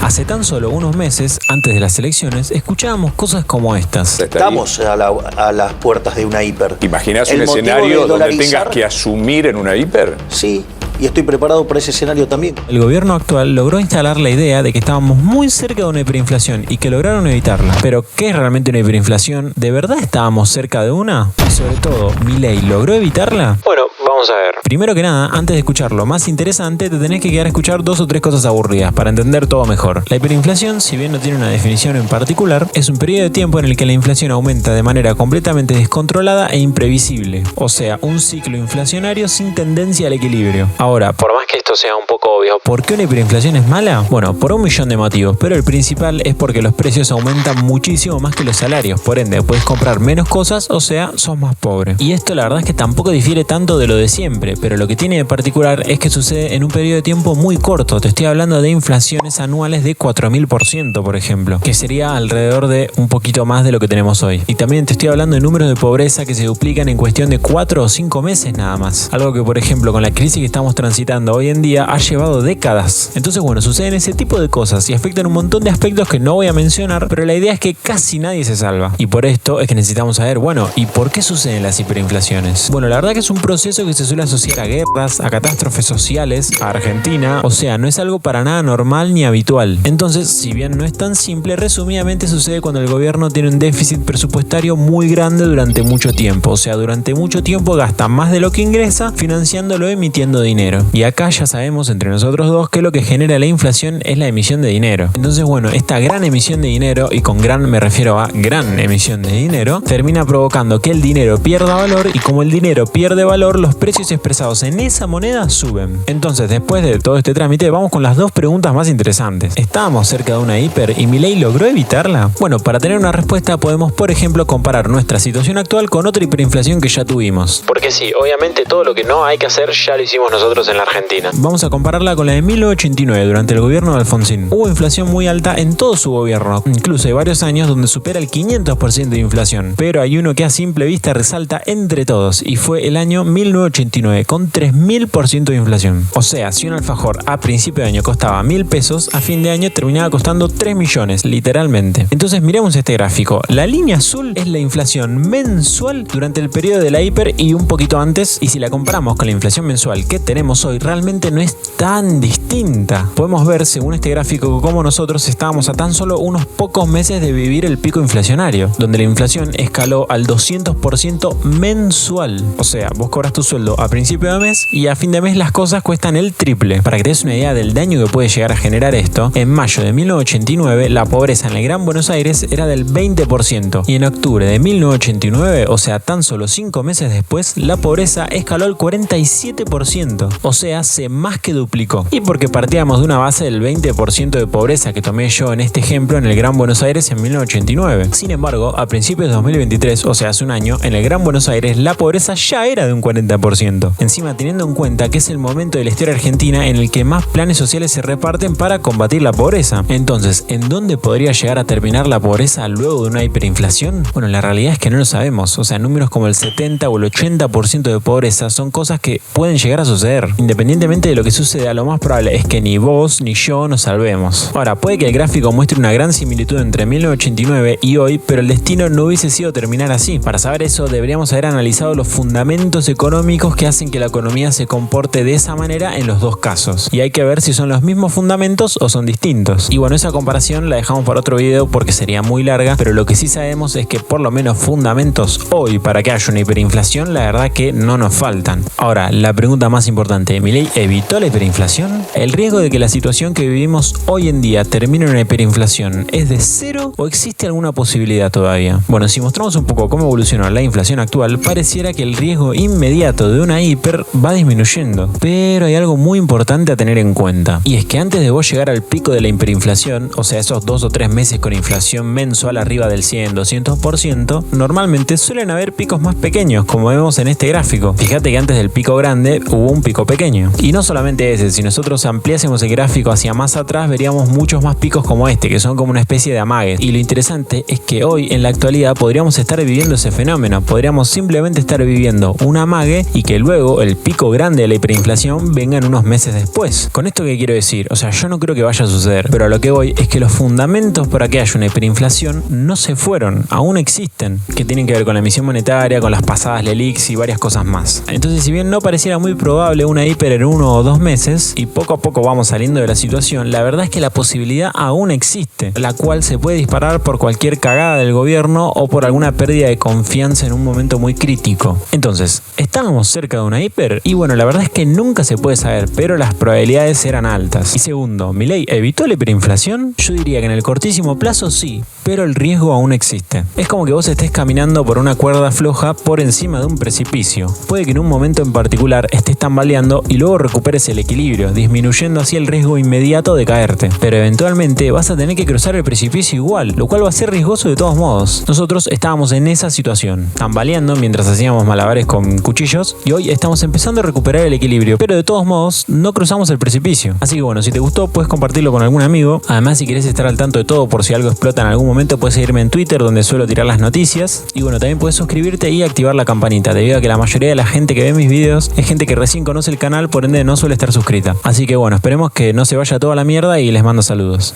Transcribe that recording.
Hace tan solo unos meses, antes de las elecciones, escuchábamos cosas como estas. Estamos a las puertas de una hiper. ¿Te imaginas un escenario donde tengas que asumir en una hiper? Sí. Y estoy preparado para ese escenario también. El gobierno actual logró instalar la idea de que estábamos muy cerca de una hiperinflación y que lograron evitarla. Pero, ¿qué es realmente una hiperinflación? ¿De verdad estábamos cerca de una? Y sobre todo, ¿Milei logró evitarla? Bueno, vamos a ver. Primero que nada, antes de escuchar lo más interesante, te tenés que quedar a escuchar 2 o 3 cosas aburridas para entender todo mejor. La hiperinflación, si bien no tiene una definición en particular, es un periodo de tiempo en el que la inflación aumenta de manera completamente descontrolada e imprevisible. O sea, un ciclo inflacionario sin tendencia al equilibrio. Ahora, por más que esto sea un poco obvio, ¿por qué una hiperinflación es mala? Bueno, por un millón de motivos, pero el principal es porque los precios aumentan muchísimo más que los salarios. Por ende, puedes comprar menos cosas, o sea, sos más pobre. Y esto la verdad es que tampoco difiere tanto de lo de siempre, pero lo que tiene de particular es que sucede en un periodo de tiempo muy corto. Te estoy hablando de inflaciones anuales de 4000%, por ejemplo, que sería alrededor de un poquito más de lo que tenemos hoy. Y también te estoy hablando de números de pobreza que se duplican en cuestión de 4 o 5 meses nada más. Algo que, por ejemplo, con la crisis que estamos transitando hoy en día ha llevado décadas. Entonces, bueno, suceden ese tipo de cosas y afectan un montón de aspectos que no voy a mencionar, pero la idea es que casi nadie se salva. Y por esto es que necesitamos saber, bueno, ¿y por qué suceden las hiperinflaciones? Bueno, la verdad que es un proceso que se suele asociar a guerras, a catástrofes sociales, a Argentina, o sea, no es algo para nada normal ni habitual. Entonces, si bien no es tan simple, resumidamente sucede cuando el gobierno tiene un déficit presupuestario muy grande durante mucho tiempo. O sea, durante mucho tiempo gasta más de lo que ingresa, financiándolo emitiendo dinero. Y acá ya sabemos entre nosotros dos que lo que genera la inflación es la emisión de dinero. Entonces, bueno, esta gran emisión de dinero, y con gran me refiero a gran emisión de dinero, termina provocando que el dinero pierda valor, y como el dinero pierde valor, los precios expresados en esa moneda suben. Entonces, después de todo este trámite, vamos con las 2 preguntas más interesantes. ¿Estábamos cerca de una hiper y Milei logró evitarla? Bueno, para tener una respuesta podemos, por ejemplo, comparar nuestra situación actual con otra hiperinflación que ya tuvimos. Porque sí, obviamente todo lo que no hay que hacer ya lo hicimos nosotros en la Argentina. Vamos a compararla con la de 1989, durante el gobierno de Alfonsín. Hubo inflación muy alta en todo su gobierno, incluso hay varios años donde supera el 500% de inflación. Pero hay uno que a simple vista resalta entre todos, y fue el año 1989, con 3000% de inflación. O sea, si un alfajor a principio de año costaba 1000 pesos, a fin de año terminaba costando 3 millones, literalmente. Entonces miremos este gráfico. La línea azul es la inflación mensual durante el periodo de la hiper y un poquito antes, y si la comparamos con la inflación mensual que tenemos hoy, realmente no es tan distinta. Podemos ver, según este gráfico, cómo nosotros estábamos a tan solo unos pocos meses de vivir el pico inflacionario, donde la inflación escaló al 200% mensual. O sea, vos cobras tu sueldo a principio de mes y a fin de mes las cosas cuestan el triple. Para que te des una idea del daño que puede llegar a generar esto, en mayo de 1989 la pobreza en el Gran Buenos Aires era del 20%, y en octubre de 1989, o sea, tan solo 5 meses después, la pobreza escaló al 47%. O sea, se más que duplicó. Y porque partíamos de una base del 20% de pobreza que tomé yo en este ejemplo en el Gran Buenos Aires en 1989. Sin embargo, a principios de 2023, o sea, hace un año, en el Gran Buenos Aires la pobreza ya era de un 40%. Encima, teniendo en cuenta que es el momento de la historia argentina en el que más planes sociales se reparten para combatir la pobreza. Entonces, ¿en dónde podría llegar a terminar la pobreza luego de una hiperinflación? Bueno, la realidad es que no lo sabemos. O sea, números como el 70 o el 80% de pobreza son cosas que pueden llegar a suceder. Independientemente de lo que suceda, lo más probable es que ni vos ni yo nos salvemos. Ahora, puede que el gráfico muestre una gran similitud entre 1989 y hoy, pero el destino no hubiese sido terminar así. Para saber eso, deberíamos haber analizado los fundamentos económicos que hacen que la economía se comporte de esa manera en los dos casos. Y hay que ver si son los mismos fundamentos o son distintos. Y bueno, esa comparación la dejamos para otro video porque sería muy larga, pero lo que sí sabemos es que por lo menos fundamentos hoy para que haya una hiperinflación, la verdad que no nos faltan. Ahora, la pregunta más importante, ¿Milei evitó la hiperinflación? ¿El riesgo de que la situación que vivimos hoy en día termine en una hiperinflación es de cero o existe alguna posibilidad todavía? Bueno, si mostramos un poco cómo evolucionó la inflación actual, pareciera que el riesgo inmediato de una hiper va disminuyendo. Pero hay algo muy importante a tener en cuenta, y es que antes de vos llegar al pico de la hiperinflación, o sea, esos 2 o 3 meses con inflación mensual arriba del 100-200%, normalmente suelen haber picos más pequeños, como vemos en este gráfico. Fíjate que antes del pico grande hubo un pico pequeño. Y no solamente ese, si nosotros ampliásemos el gráfico hacia más atrás, veríamos muchos más picos como este, que son como una especie de amagues. Y lo interesante es que hoy, en la actualidad, podríamos estar viviendo ese fenómeno. Podríamos simplemente estar viviendo un amague y que luego el pico grande de la hiperinflación venga en unos meses después. ¿Con esto qué quiero decir? O sea, yo no creo que vaya a suceder, pero a lo que voy es que los fundamentos para que haya una hiperinflación no se fueron, aún existen, que tienen que ver con la emisión monetaria, con las pasadas LELIQs y varias cosas más. Entonces, si bien no pareciera muy probable una hiper en 1 o 2 meses, y poco a poco vamos saliendo de la situación, la verdad es que la posibilidad aún existe, la cual se puede disparar por cualquier cagada del gobierno o por alguna pérdida de confianza en un momento muy crítico. Entonces, ¿estábamos cerca de una hiper? Y bueno, la verdad es que nunca se puede saber, pero las probabilidades eran altas. Y segundo, ¿Milei evitó la hiperinflación? Yo diría que en el cortísimo plazo sí, pero el riesgo aún existe. Es como que vos estés caminando por una cuerda floja por encima de un precipicio. Puede que en un momento en particular estés tambaleando y luego recuperes el equilibrio, disminuyendo así el riesgo inmediato de caerte. Pero eventualmente vas a tener que cruzar el precipicio igual, lo cual va a ser riesgoso de todos modos. Nosotros estábamos en esa situación, tambaleando mientras hacíamos malabares con cuchillos, y hoy estamos empezando a recuperar el equilibrio, pero de todos modos no cruzamos el precipicio. Así que bueno, si te gustó puedes compartirlo con algún amigo. Además, si querés estar al tanto de todo por si algo explota en algún momento, puedes seguirme en Twitter, donde suelo tirar las noticias. Y bueno, también puedes suscribirte y activar la campanita, debido a que la mayoría de la gente que ve mis videos es gente que recién conoce el canal, por ende no suele estar suscrita. Así que bueno, esperemos que no se vaya toda la mierda y les mando saludos.